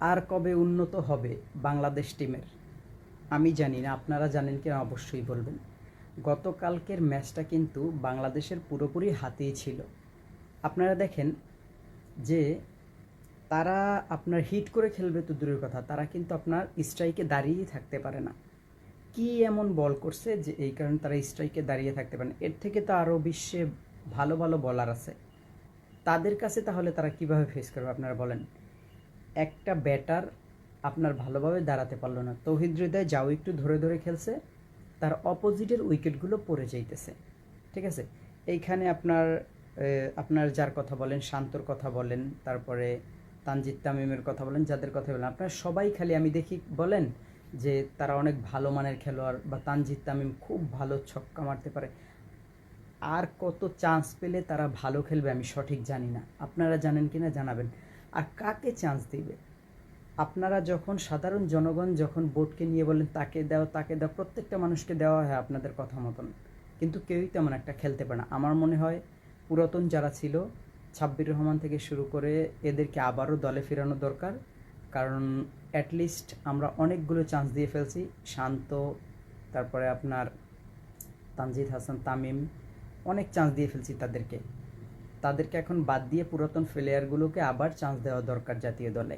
আর কবে উন্নত হবে বাংলাদেশ টিমের? আমি জানি না, আপনারা জানেন কিনা অবশ্যই বলবেন। গতকালকের ম্যাচটা কিন্তু বাংলাদেশের পুরোপুরি হাতেই ছিল। আপনারা দেখেন যে তারা আপনার হিট করে খেলবে তো দূরের কথা, তারা কিন্তু আপনার স্ট্রাইকে দাঁড়িয়েই থাকতে পারে না। কি এমন বল করছে যে এই কারণে তারা স্ট্রাইকে দাঁড়িয়ে থাকতে পারে না? এর থেকে তো আরও বিশ্বে ভালো ভালো বলার আছে। তাদের কাছে তাহলে তারা কিভাবে ফেস করবে আপনারা বলেন? একটা ব্যাটার আপনার ভালোভাবে দাঁড়াতে পারলো না, তৌহিদ হৃদয় যাও একটু ধরে ধরে খেলছে, তার অপোজিটের উইকেটগুলো পড়ে যাইতেছে। ঠিক আছে, এইখানে আপনার যার কথা বলেন, শান্তর কথা বলেন, তারপরে তানজিদ তামিমের কথা বলেন, যাদের কথা বলেন, আপনারা সবাই খালি আমি দেখি বলেন যে তারা অনেক ভালো মানের খেলোয়াড় বা তানজিদ তামিম খুব ভালো ছক্কা মারতে পারে। আর কত চান্স পেলে তারা ভালো খেলবে আমি সঠিক জানি না, আপনারা জানেন কি না জানাবেন। আর কাকে চান্স দিবে? আপনারা যখন সাধারণ জনগণ যখন ভোটকে নিয়ে বলেন তাকে দাও তাকে দাও, প্রত্যেকটা মানুষকে দেওয়া হয় আপনাদের কথা মতন, কিন্তু কেউই তেমন একটা খেলতে পারে না। আমার মনে হয় পুরাতন যারা ছিল, সাব্বির রহমান থেকে শুরু করে, এদেরকে আবারও দলে ফেরানো দরকার। কারণ অ্যাটলিস্ট আমরা অনেকগুলো চান্স দিয়ে ফেলছি। শান্ত, তারপরে আপনার তানজিদ হাসান তামিম, অনেক চান্স দিয়ে ফেলছি তাদেরকে। তাদেরকে এখন বাদ দিয়ে পুরাতন প্লেয়ারগুলোকে আবার চান্স দেওয়া দরকার জাতীয় দলে।